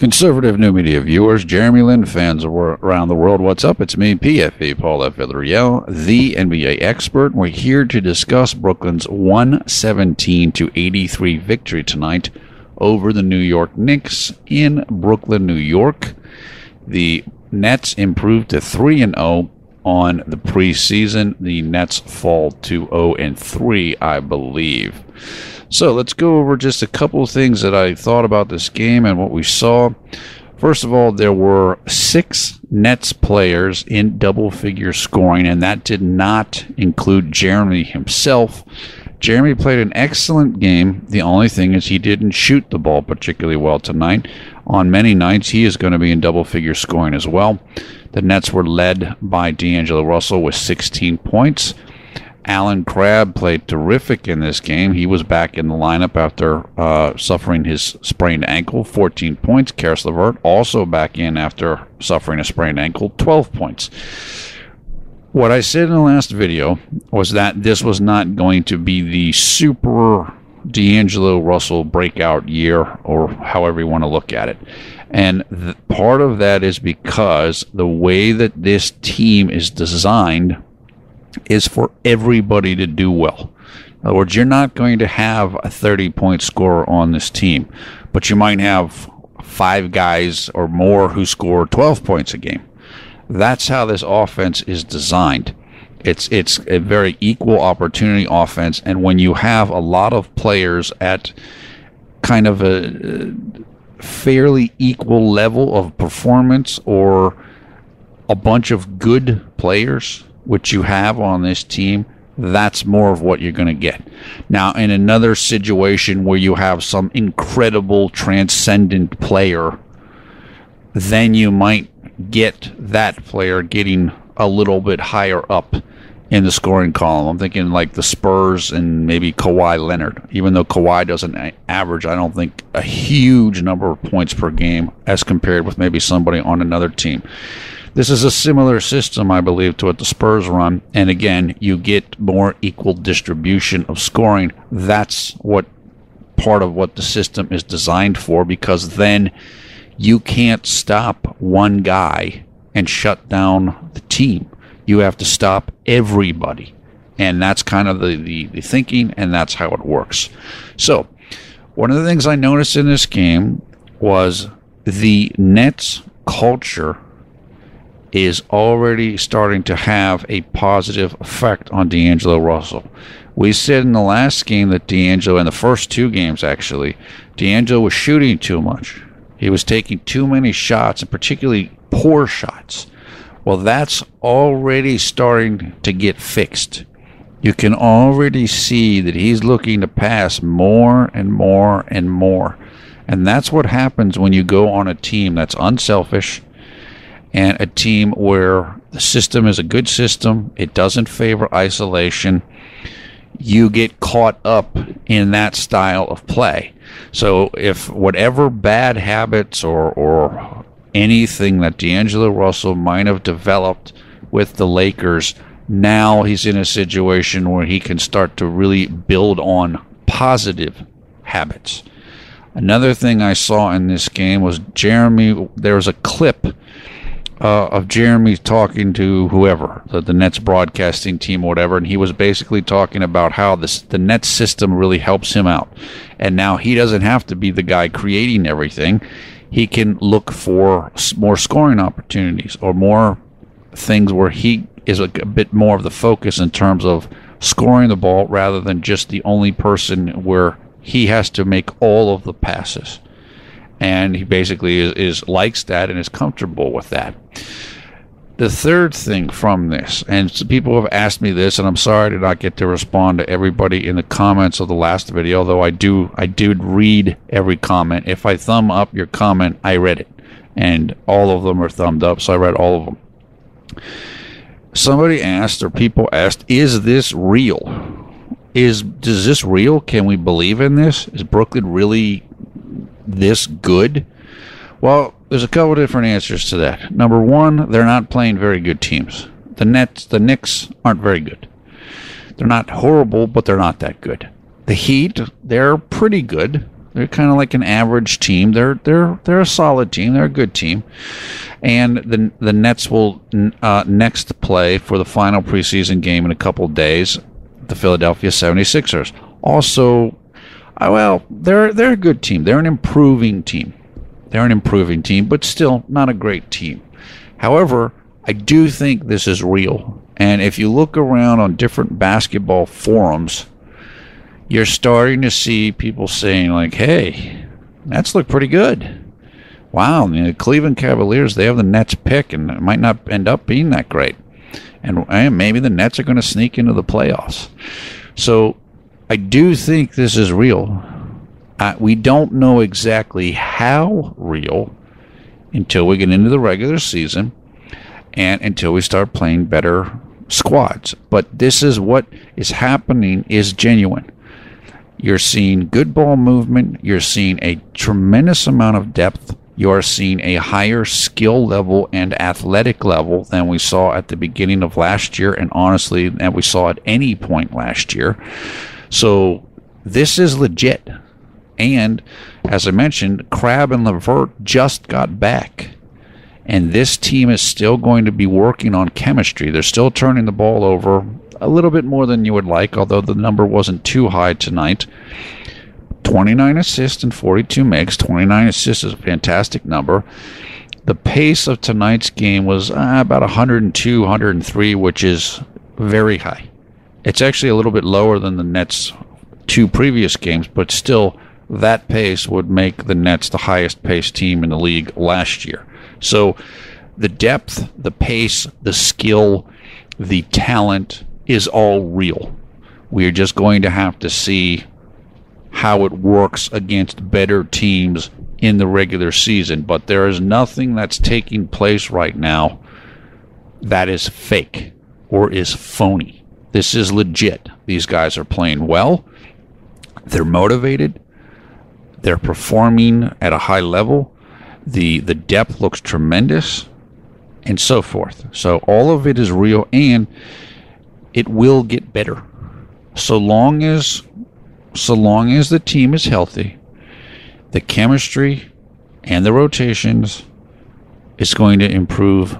Conservative New Media viewers, J-Lin fans around the world, what's up? It's me, PFA, Paul F. Villarreal, the NBA expert. We're here to discuss Brooklyn's 117-83 victory tonight over the New York Knicks in Brooklyn, New York. The Nets improved to 3-0 on the preseason. The Nets fall to 0-3, I believe. So let's go over just a couple of things that I thought about this game and what we saw. First of all, there were 6 Nets players in double-figure scoring, and that did not include Jeremy himself. Jeremy played an excellent game. The only thing is he didn't shoot the ball particularly well tonight. On many nights, he is going to be in double-figure scoring as well. The Nets were led by D'Angelo Russell with 16 points. Alan Crabb played terrific in this game. He was back in the lineup after suffering his sprained ankle, 14 points. Karis LeVert also back in after suffering a sprained ankle, 12 points. What I said in the last video was that this was not going to be the super D'Angelo Russell breakout year, or however you want to look at it. And part of that is because the way that this team is designed is for everybody to do well. In other words, you're not going to have a 30-point scorer on this team, but you might have 5 guys or more who score 12 points a game. That's how this offense is designed. It's a very equal opportunity offense, and when you have a lot of players at kind of a fairly equal level of performance, or a bunch of good players, which you have on this team, that's more of what you're going to get. Now, in another situation where you have some incredible transcendent player, then you might get that player getting a little bit higher up in the scoring column. I'm thinking like the Spurs and maybe Kawhi Leonard, even though Kawhi doesn't average, I don't think, a huge number of points per game as compared with maybe somebody on another team. This is a similar system, I believe, to what the Spurs run. And again, you get more equal distribution of scoring. That's what part of what the system is designed for, because then you can't stop one guy and shut down the team. You have to stop everybody. And that's kind of the thinking, and that's how it works. So, one of the things I noticed in this game was the Nets culture is already starting to have a positive effect on D'Angelo Russell. We said in the last game that D'Angelo, in the first 2 games actually, D'Angelo was shooting too much. He was taking too many shots, and particularly poor shots. Well, that's already starting to get fixed. You can already see that he's looking to pass more and more and more. And that's what happens when you go on a team that's unselfish, and a team where the system is a good system. It doesn't favor isolation. You get caught up in that style of play. So if whatever bad habits or anything that D'Angelo Russell might have developed with the Lakers, now he's in a situation where he can start to really build on positive habits. Another thing I saw in this game was Jeremy. There was a clip of Jeremy talking to whoever, the Nets broadcasting team or whatever, and he was basically talking about how the Nets system really helps him out. And now he doesn't have to be the guy creating everything. He can look for more scoring opportunities, or more things where he is a bit more of the focus in terms of scoring the ball, rather than just the only person where he has to make all of the passes. And he basically is likes that and is comfortable with that. The third thing from this, and some people have asked me this, and I'm sorry I did not get to respond to everybody in the comments of the last video, although I did read every comment. If I thumb up your comment, I read it. And all of them are thumbed up, so I read all of them. Somebody asked, or people asked, is this real? Is this real? Can we believe in this? Is Brooklyn really this good? Well, there's a couple different answers to that. Number one, they're not playing very good teams. The Knicks aren't very good. They're not horrible, but they're not that good. The Heat, they're pretty good. They're kind of like an average team. They're a solid team. They're a good team. And the Nets will next play for the final preseason game in a couple of days, the Philadelphia 76ers. Also, well, they're a good team. They're an improving team. But still not a great team. However, I do think this is real. And if you look around on different basketball forums, you're starting to see people saying, like, hey, Nets look pretty good. Wow, the Cleveland Cavaliers, they have the Nets pick, and it might not end up being that great. And maybe the Nets are going to sneak into the playoffs. So I do think this is real. We don't know exactly how real until we get into the regular season and until we start playing better squads. But this is what is happening is genuine. You're seeing good ball movement. You're seeing a tremendous amount of depth. You are seeing a higher skill level and athletic level than we saw at the beginning of last year, and honestly, than we saw at any point last year. So this is legit. And as I mentioned, Crabbe and LeVert just got back. And this team is still going to be working on chemistry. They're still turning the ball over a little bit more than you would like, although the number wasn't too high tonight. 29 assists and 42 makes. 29 assists is a fantastic number. The pace of tonight's game was about 102, 103, which is very high. It's actually a little bit lower than the Nets' two previous games, but still, that pace would make the Nets the highest paced team in the league last year. So the depth, the pace, the skill, the talent is all real. We are just going to have to see how it works against better teams in the regular season. But there is nothing that's taking place right now that is fake or is phony. This is legit. These guys are playing well. They're motivated. They're performing at a high level. The depth looks tremendous, and so forth. So all of it is real, and it will get better. So long as the team is healthy, the chemistry and the rotations is going to improve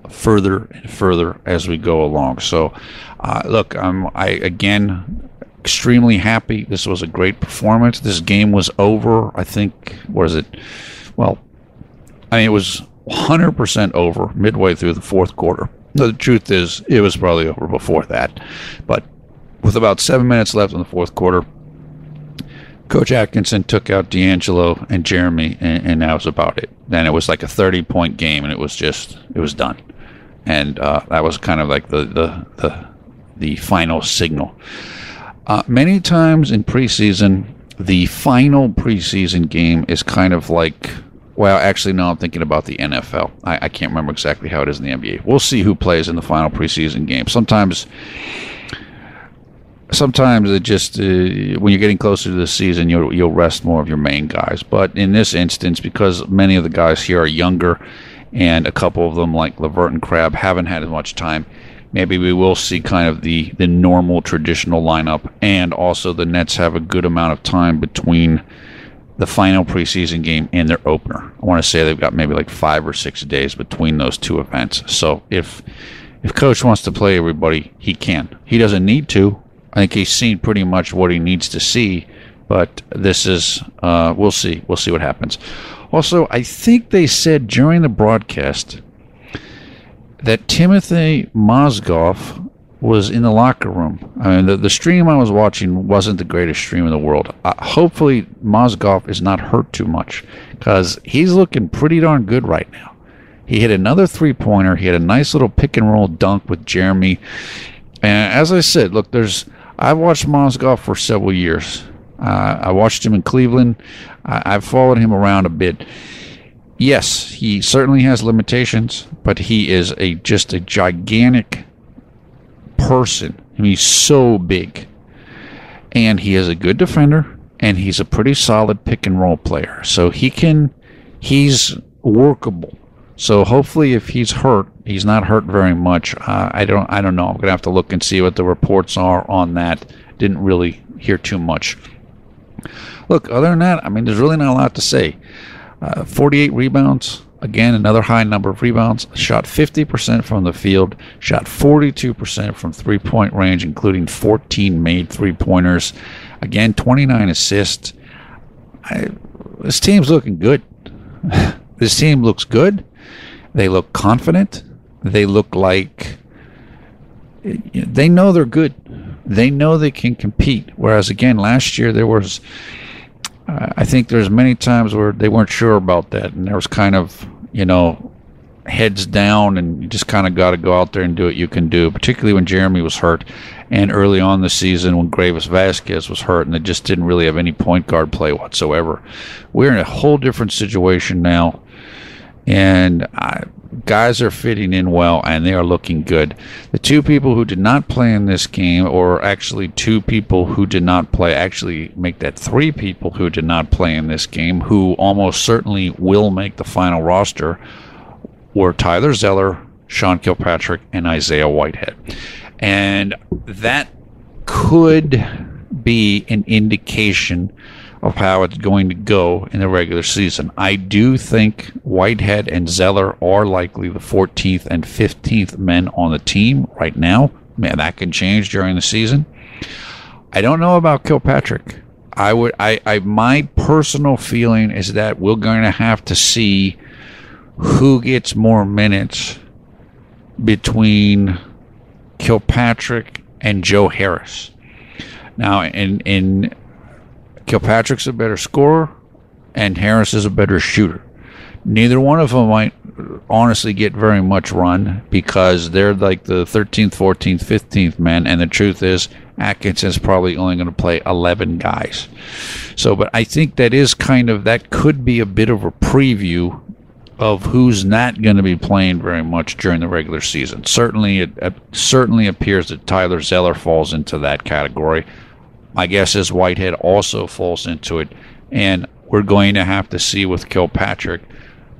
further and further as we go along. So, look, again, extremely happy. This was a great performance. This game was over, I think, what is it? Well, I mean, it was 100% over midway through the fourth quarter. The truth is, it was probably over before that. But with about 7 minutes left in the fourth quarter, Coach Atkinson took out D'Angelo and Jeremy, and that was about it. Then it was like a 30-point game, and it was done. And that was kind of like the final signal. Many times in preseason, the final preseason game is kind of like, well, actually, no, I'm thinking about the NFL. I can't remember exactly how it is in the NBA. We'll see who plays in the final preseason game. Sometimes it just, when you're getting closer to the season, you'll rest more of your main guys. But in this instance, because many of the guys here are younger, and a couple of them, like LeVert and Crabbe, haven't had as much time, maybe we will see kind of the normal traditional lineup. And also the Nets have a good amount of time between the final preseason game and their opener. I want to say they've got maybe like 5 or 6 days between those two events. So if Coach wants to play everybody, he can. He doesn't need to. I think he's seen pretty much what he needs to see, but this is, we'll see. We'll see what happens. Also, I think they said during the broadcast that Timothy Mozgov was in the locker room. I mean, the stream I was watching wasn't the greatest stream in the world. Hopefully, Mozgov is not hurt too much, because he's looking pretty darn good right now. He hit another three-pointer. He had a nice little pick-and-roll dunk with Jeremy. And as I said, look, I've watched Mozgov for several years. I watched him in Cleveland. I've followed him around a bit. Yes, he certainly has limitations, but he is just a gigantic person. I mean, he's so big. And he is a good defender, and he's a pretty solid pick-and-roll player. So he's workable. So hopefully if he's hurt, he's not hurt very much. I don't know. I'm going to have to look and see what the reports are on that. Didn't really hear too much. Look, other than that, I mean, there's really not a lot to say. 48 rebounds. Again, another high number of rebounds. Shot 50% from the field. Shot 42% from three-point range, including 14 made three-pointers. Again, 29 assists. This team's looking good. This team looks good. They look confident. They look like they know they're good. They know they can compete. Whereas, again, last year there was, I think there's many times where they weren't sure about that. And there was kind of, heads down, and you just kind of got to go out there and do what you can do, particularly when Jeremy was hurt and early on the season when Gravis Vasquez was hurt and they just didn't really have any point guard play whatsoever. We're in a whole different situation now, and guys are fitting in well, and they are looking good. The two people who did not play in this game, or actually two people who did not play, actually make that three people who did not play in this game, who almost certainly will make the final roster, were Tyler Zeller, Sean Kilpatrick, and Isaiah Whitehead. And that could be an indication of how it's going to go in the regular season. I do think Whitehead and Zeller are likely the 14th and 15th men on the team right now. Man, that can change during the season. I don't know about Kilpatrick. My personal feeling is that we're going to have to see who gets more minutes between Kilpatrick and Joe Harris. Now, in Kilpatrick's a better scorer, and Harris is a better shooter. Neither one of them might honestly get very much run because they're like the 13th, 14th, 15th men, and the truth is Atkinson's probably only going to play 11 guys. So, but I think that could be a bit of a preview of who's not going to be playing very much during the regular season. Certainly, it certainly appears that Tyler Zeller falls into that category. My guess is Whitehead also falls into it, and we're going to have to see with Kilpatrick.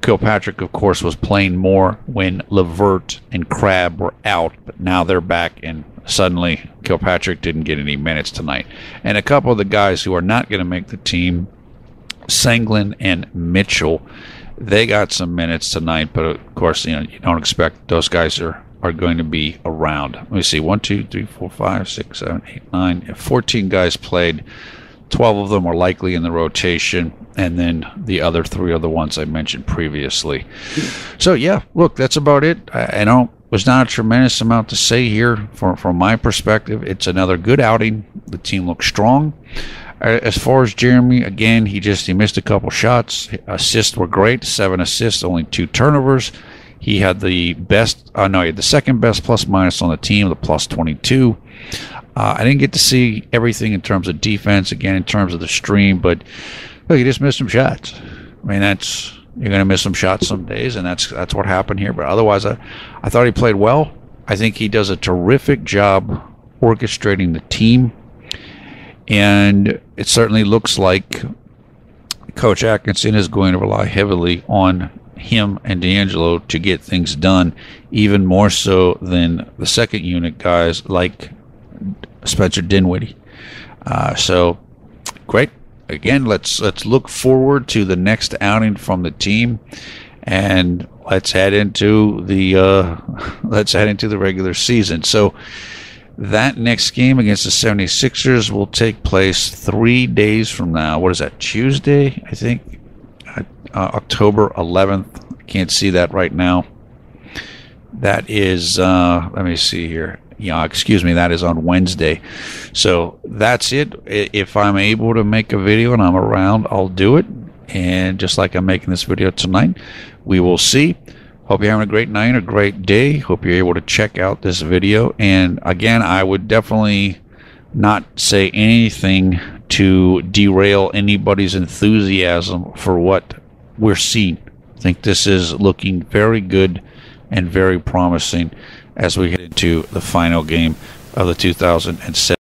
Kilpatrick, of course, was playing more when LeVert and Crabbe were out, but now they're back, and suddenly Kilpatrick didn't get any minutes tonight. And a couple of the guys who are not going to make the team, Senglin and Mitchell, they got some minutes tonight, but of course, you don't expect those guys are going to be around. Let me see. 1, 2, 3, 4, 5, 6, 7, 8, 9. 14 guys played. 12 of them are likely in the rotation, and then the other 3 are the ones I mentioned previously. So, yeah, look, that's about it. There's not a tremendous amount to say here from my perspective. It's another good outing. The team looks strong. As far as Jeremy, again, he missed a couple shots. Assists were great, 7 assists, only 2 turnovers. He had the second best plus minus on the team, the plus 22. I didn't get to see everything in terms of defense, again, in terms of the stream, but look, he just missed some shots. I mean, you're going to miss some shots some days, and that's what happened here. But otherwise, I thought he played well. I think he does a terrific job orchestrating the team. And it certainly looks like Coach Atkinson is going to rely heavily on him and D'Angelo to get things done, even more so than the second unit guys like Spencer Dinwiddie. So, great. Again, let's look forward to the next outing from the team, and let's head into the regular season. So, that next game against the 76ers will take place 3 days from now. What is that, Tuesday, I think? October 11th. I can't see that right now. That is, let me see here. That is on Wednesday. So that's it. If I'm able to make a video and I'm around, I'll do it. And just like I'm making this video tonight, we will see. Hope you're having a great night, a great day. Hope you're able to check out this video. And again, I would definitely not say anything to derail anybody's enthusiasm for what we're seeing. I think this is looking very good and very promising as we head into the final game of the 2007